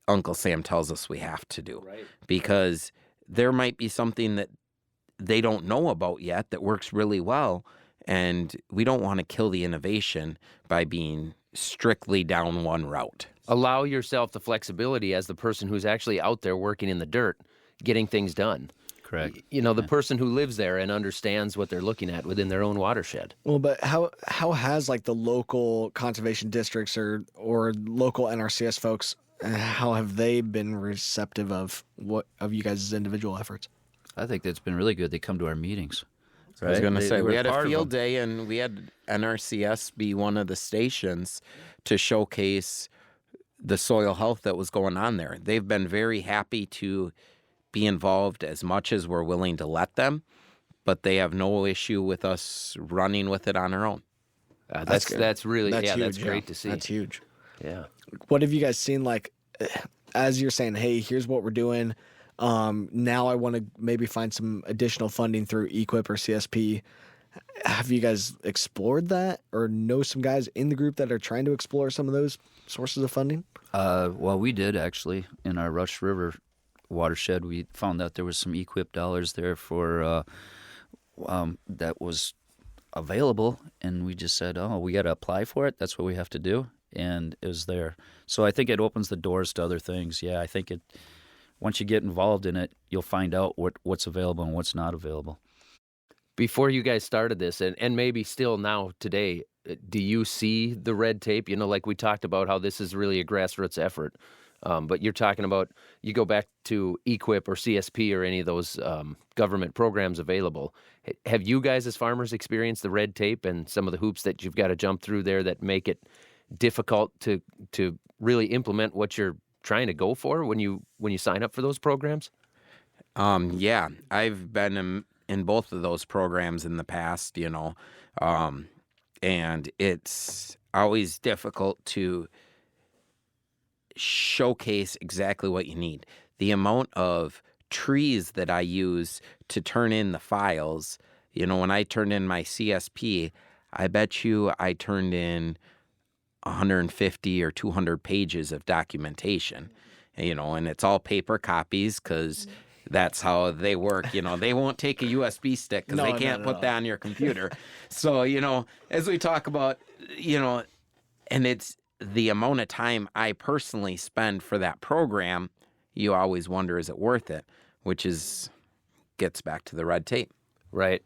Uncle Sam tells us we have to do. Right. Because there might be something that they don't know about yet that works really well, and we don't want to kill the innovation by being strictly down one route. Allow yourself the flexibility as the person who's actually out there working in the dirt, getting things done. Correct. The person who lives there and understands what they're looking at within their own watershed. Well, but how has like the local conservation districts or local NRCS folks, how have they been receptive of you guys' individual efforts? I think that's been really good. They come to our meetings. I was going to say, They we were had a part of field them. day, and we had NRCS be one of the stations to showcase the soil health that was going on there. They've been very happy to be involved as much as we're willing to let them, but they have no issue with us running with it on our own. That's really That's that's huge, great to see. That's huge. Yeah. What have you guys seen, like, as you're saying, hey, here's what we're doing. Now I want to maybe find some additional funding through EQIP or CSP. Have you guys explored that or know some guys in the group that are trying to explore some of those sources of funding? Well, we did actually in our Rush River watershed. We found out there was some EQIP dollars there for that was available, and we just said, oh, we got to apply for it. That's what we have to do, and it was there. So I think it opens the doors to other things. Yeah, I think once you get involved in it, you'll find out what's available and what's not available. Before you guys started this, and maybe still now today, do you see the red tape? You know, like we talked about how this is really a grassroots effort. But you're talking about, you go back to EQIP or CSP or any of those government programs available. Have you guys as farmers experienced the red tape and some of the hoops that you've got to jump through there that make it difficult to really implement what you're trying to go for when you sign up for those programs? Yeah, I've been in both of those programs in the past, and it's always difficult to showcase exactly what you need. The amount of trees that I use to turn in the files, when I turned in my CSP, I bet you I turned in 150 or 200 pages of documentation, and it's all paper copies because that's how they work. They won't take a USB stick because they can't put that on your computer. So, as we talk about, and it's the amount of time I personally spend for that program, you always wonder, is it worth it? Which gets back to the red tape. Right.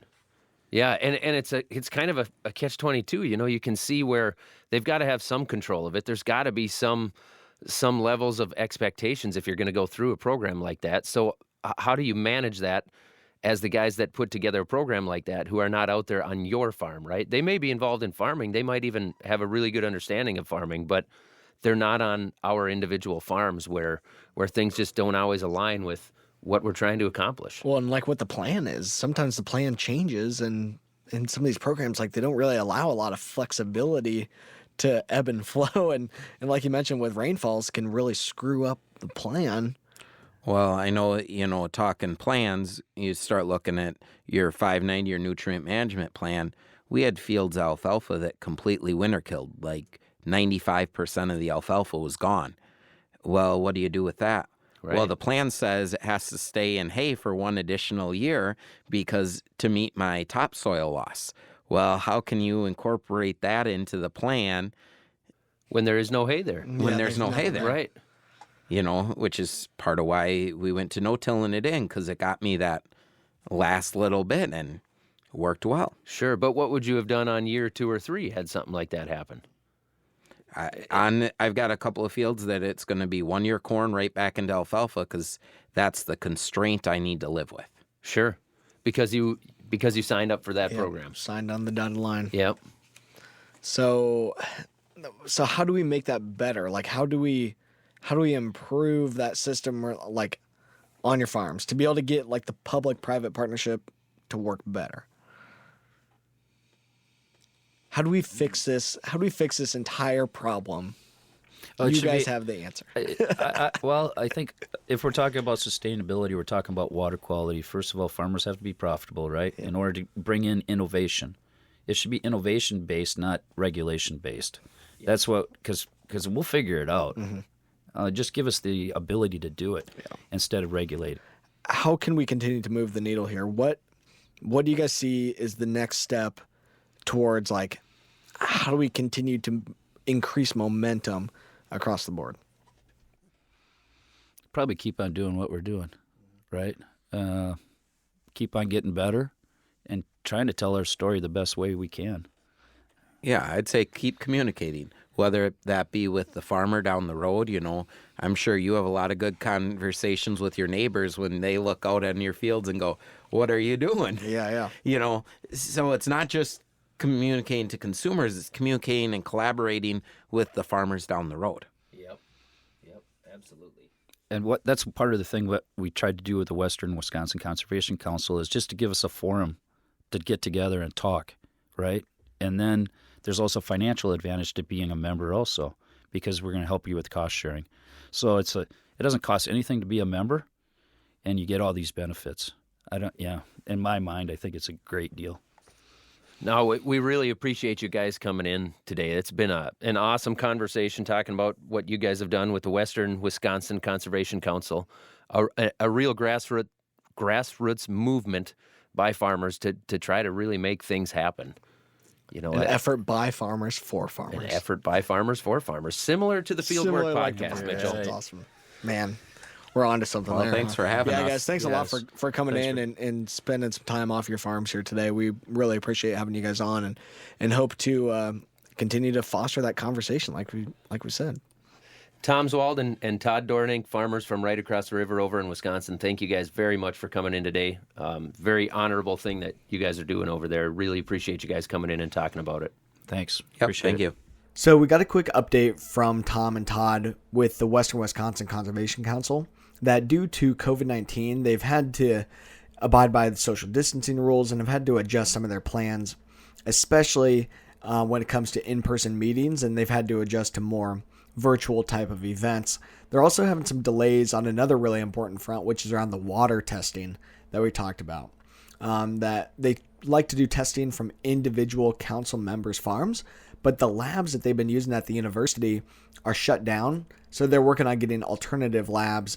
Yeah, and it's kind of a catch-22. You can see where they've got to have some control of it. There's got to be some levels of expectations if you're going to go through a program like that. So how do you manage that as the guys that put together a program like that who are not out there on your farm, right? They may be involved in farming. They might even have a really good understanding of farming, but they're not on our individual farms where things just don't always align with what we're trying to accomplish. Well, and like what the plan is, sometimes the plan changes, and in some of these programs, like they don't really allow a lot of flexibility to ebb and flow. And like you mentioned with rainfalls can really screw up the plan. Well, I know, talking plans, you start looking at your 590, your nutrient management plan. We had fields of alfalfa that completely winter killed, like 95% of the alfalfa was gone. Well, what do you do with that? Right. Well, the plan says it has to stay in hay for one additional year because to meet my topsoil loss. Well, how can you incorporate that into the plan when there is no hay there? When there's no hay there. Right. Which is part of why we went to no-tilling it in, because it got me that last little bit and worked well. Sure, but what would you have done on year 2 or 3 had something like that happen? I've got a couple of fields that it's going to be 1 year corn right back into alfalfa because that's the constraint I need to live with. Sure, because you signed up for that program. Signed on the dotted line. Yep. So how do we make that better? Like, how do we improve that system, like, on your farms to be able to get like the public-private partnership to work better? How do we fix this? How do we fix this entire problem? You guys have the answer. Well, I think if we're talking about sustainability, we're talking about water quality. First of all, farmers have to be profitable, right? Yeah. In order to bring in innovation. It should be innovation-based, not regulation-based. Yeah. That's what, because we'll figure it out. Mm-hmm. Just give us the ability to do it instead of regulate. How can we continue to move the needle here? What do you guys see is the next step towards, like, how do we continue to increase momentum across the board? Probably keep on doing what we're doing, right? Keep on getting better and trying to tell our story the best way we can. Yeah, I'd say keep communicating, whether that be with the farmer down the road. I'm sure you have a lot of good conversations with your neighbors when they look out in your fields and go, what are you doing? Yeah. So it's not just communicating to consumers, it's communicating and collaborating with the farmers down the road. Yep, absolutely. And that's part of the thing that we tried to do with the Western Wisconsin Conservation Council is just to give us a forum to get together and talk, right? And then there's also financial advantage to being a member also, because we're going to help you with cost sharing. So it doesn't cost anything to be a member, and you get all these benefits. In my mind, I think it's a great deal. No, we really appreciate you guys coming in today. It's been an awesome conversation talking about what you guys have done with the Western Wisconsin Conservation Council, a real grassroots movement by farmers to try to really make things happen. You know, An effort by farmers for an farmers. effort by farmers for farmers, similar to the Fieldwork Similar like the podcast, podcast. Mitchell. That's awesome. Man, we're on to something Well, there. thanks for having us. Yeah, guys, thanks a lot Yes. for coming Thanks in and spending some time off your farms here today. We really appreciate having you guys on and hope to continue to foster that conversation like we said. Tom Zwald and Todd Doornink, farmers from right across the river over in Wisconsin. Thank you guys very much for coming in today. Very honorable thing that you guys are doing over there. Really appreciate you guys coming in and talking about it. Thanks. Yep, Appreciate thank it. you. So we got a quick update from Tom and Todd with the Western Wisconsin Conservation Council that due to COVID-19, they've had to abide by the social distancing rules and have had to adjust some of their plans, especially when it comes to in-person meetings, and they've had to adjust to more virtual type of events. They're also having some delays on another really important front, which is around the water testing that we talked about. That they like to do testing from individual council members' farms, but the labs that they've been using at the university are shut down. So they're working on getting alternative labs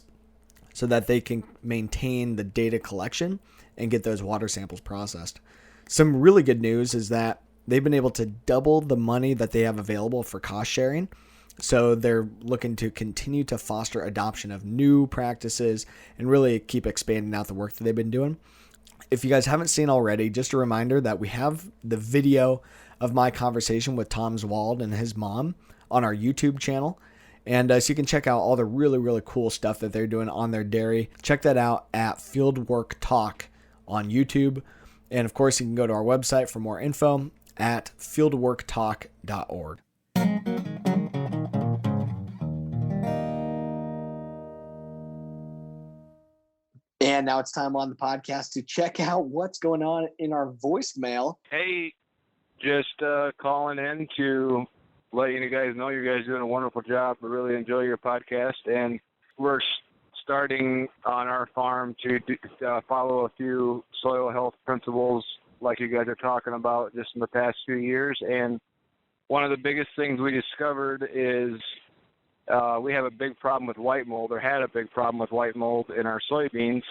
so that they can maintain the data collection and get those water samples processed. Some really good news is that they've been able to double the money that they have available for cost sharing. So they're looking to continue to foster adoption of new practices and really keep expanding out the work that they've been doing. If you guys haven't seen already, just a reminder that we have the video of my conversation with Tom Zwald and his mom on our YouTube channel. And so you can check out all the really, really cool stuff that they're doing on their dairy. Check that out at Fieldwork Talk on YouTube. And of course, you can go to our website for more info at fieldworktalk.org. And now it's time on the podcast to check out what's going on in our voicemail. Hey, just calling in to let you guys know you guys are doing a wonderful job. I really enjoy your podcast, and we're starting on our farm to follow a few soil health principles like you guys are talking about just in the past few years. And one of the biggest things we discovered is we have a big problem with white mold, or had a big problem with white mold in our soybeans.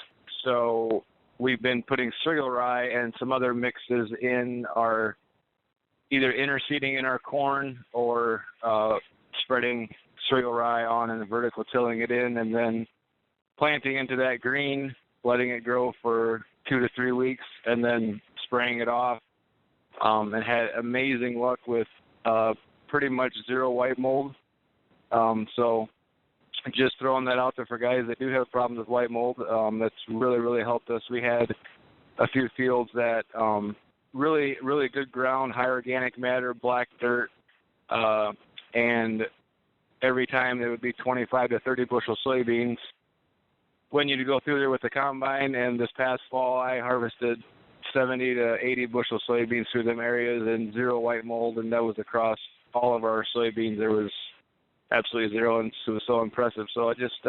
So we've been putting cereal rye and some other mixes in our, either interseeding in our corn or spreading cereal rye on and vertical tilling it in, and then planting into that green, letting it grow for 2 to 3 weeks, and then spraying it off. And had amazing luck with pretty much zero white mold. So just throwing that out there for guys that do have problems with white mold. That's really, really helped us. We had a few fields that really, really good ground, high organic matter, black dirt, and every time there would be 25 to 30 bushel soybeans. When you go through there with the combine, and this past fall I harvested 70 to 80 bushel soybeans through them areas and zero white mold, and that was across all of our soybeans. There was absolutely zero, and it was so impressive. So it just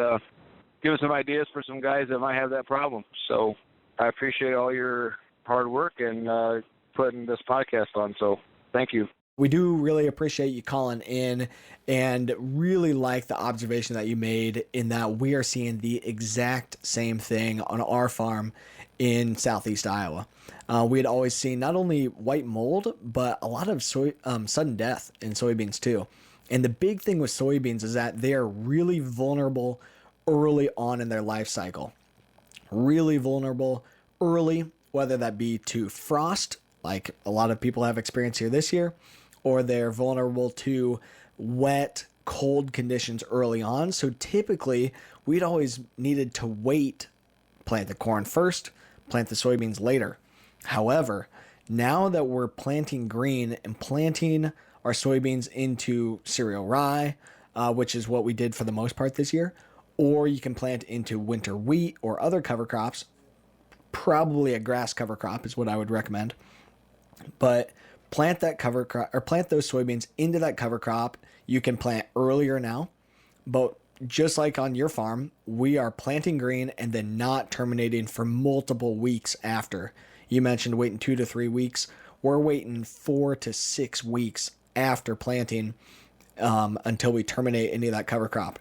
give us some ideas for some guys that might have that problem. So I appreciate all your hard work and putting this podcast on. So thank you. We do really appreciate you calling in and really like the observation that you made in that we are seeing the exact same thing on our farm in southeast Iowa. We had always seen not only white mold, but a lot of sudden death in soybeans too. And the big thing with soybeans is that they are really vulnerable early on in their life cycle. Really vulnerable early, whether that be to frost, like a lot of people have experienced here this year, or they're vulnerable to wet, cold conditions early on. So typically, we'd always needed to wait, plant the corn first, plant the soybeans later. However, now that we're planting green and planting our soybeans into cereal rye, which is what we did for the most part this year, or you can plant into winter wheat or other cover crops. Probably a grass cover crop is what I would recommend. But plant that cover crop, or plant those soybeans into that cover crop. You can plant earlier now, but just like on your farm, we are planting green and then not terminating for multiple weeks after. You mentioned waiting 2 to 3 weeks. We're waiting 4 to 6 weeks after planting until we terminate any of that cover crop.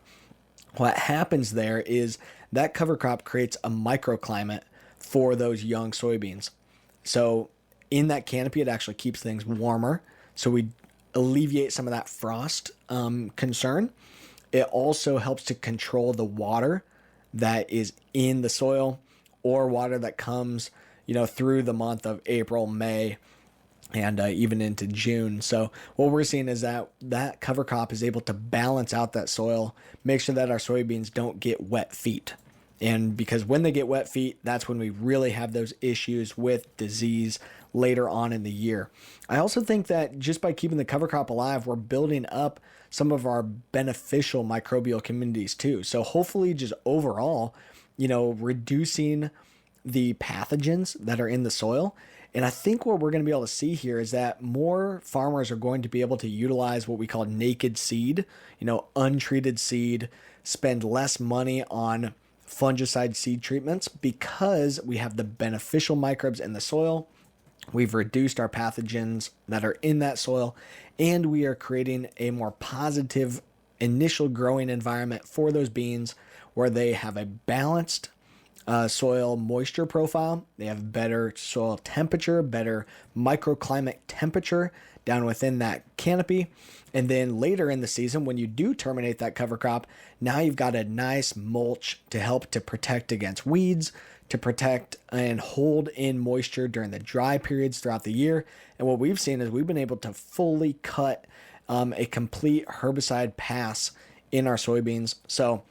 What happens there is that cover crop creates a microclimate for those young soybeans. So in that canopy, it actually keeps things warmer. So we alleviate some of that frost concern. It also helps to control the water that is in the soil or water that comes, through the month of April, May, and even into June. So what we're seeing is that cover crop is able to balance out that soil, make sure that our soybeans don't get wet feet. And because when they get wet feet, that's when we really have those issues with disease later on in the year. I also think that just by keeping the cover crop alive, we're building up some of our beneficial microbial communities too. So hopefully just overall, reducing the pathogens that are in the soil. And I think what we're going to be able to see here is that more farmers are going to be able to utilize what we call naked seed, untreated seed, spend less money on fungicide seed treatments because we have the beneficial microbes in the soil. We've reduced our pathogens that are in that soil, and we are creating a more positive initial growing environment for those beans where they have a balanced soil moisture profile. They have better soil temperature, better microclimate temperature down within that canopy. And then later in the season, when you do terminate that cover crop, now you've got a nice mulch to help to protect against weeds, to protect and hold in moisture during the dry periods throughout the year. And what we've seen is we've been able to fully cut a complete herbicide pass in our soybeans. So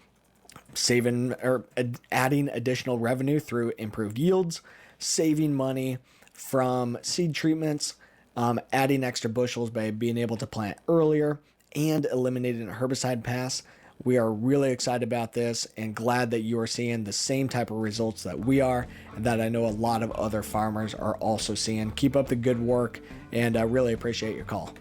saving or adding additional revenue through improved yields, saving money from seed treatments, adding extra bushels by being able to plant earlier, and eliminating a herbicide pass. We are really excited about this and glad that you are seeing the same type of results that we are, and that I know a lot of other farmers are also seeing. Keep up the good work, and I really appreciate your call.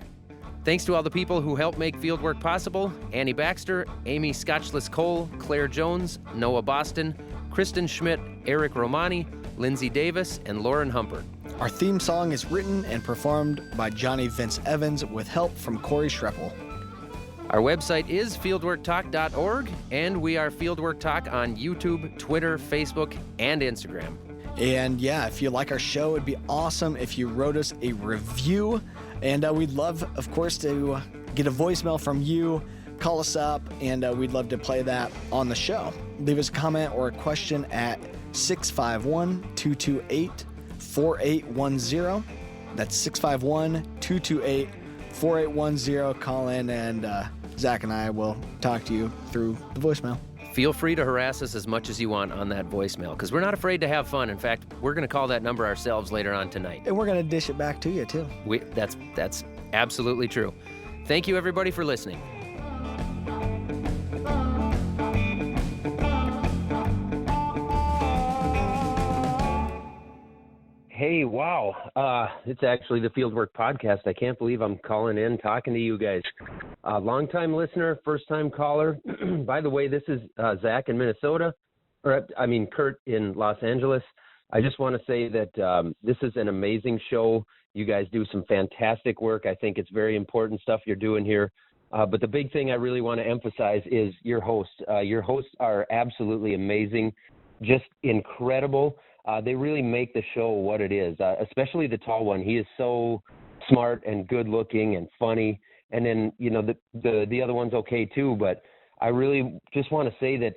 Thanks to all the people who helped make Fieldwork possible: Annie Baxter, Amy Scotchless-Cole, Claire Jones, Noah Boston, Kristen Schmidt, Eric Romani, Lindsay Davis, and Lauren Humpert. Our theme song is written and performed by Johnny Vince Evans with help from Corey Schreppel. Our website is fieldworktalk.org, and we are Fieldwork Talk on YouTube, Twitter, Facebook, and Instagram. And yeah, if you like our show, it'd be awesome if you wrote us a review. And we'd love, of course, to get a voicemail from you. Call us up, and we'd love to play that on the show. Leave us a comment or a question at 651-228-4810. That's 651-228-4810. Call in, and Zach and I will talk to you through the voicemail. Feel free to harass us as much as you want on that voicemail, because we're not afraid to have fun. In fact, we're going to call that number ourselves later on tonight. And we're going to dish it back to you, too. That's absolutely true. Thank you, everybody, for listening. Hey, wow. It's actually the Fieldwork Podcast. I can't believe I'm calling in, talking to you guys. Long-time listener, first-time caller. By the way, this is Zach in Minnesota, Kurt in Los Angeles. I just want to say that this is an amazing show. You guys do some fantastic work. I think it's very important stuff you're doing here. But the big thing I really want to emphasize is your hosts. Your hosts are absolutely amazing, just incredible. They really make the show what it is, especially the tall one. He is so smart and good looking and funny. And then, the other one's okay too, but I really just want to say that,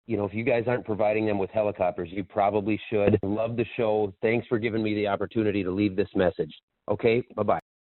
if you guys aren't providing them with helicopters, you probably should. Love the show. Thanks for giving me the opportunity to leave this message. Okay, bye-bye.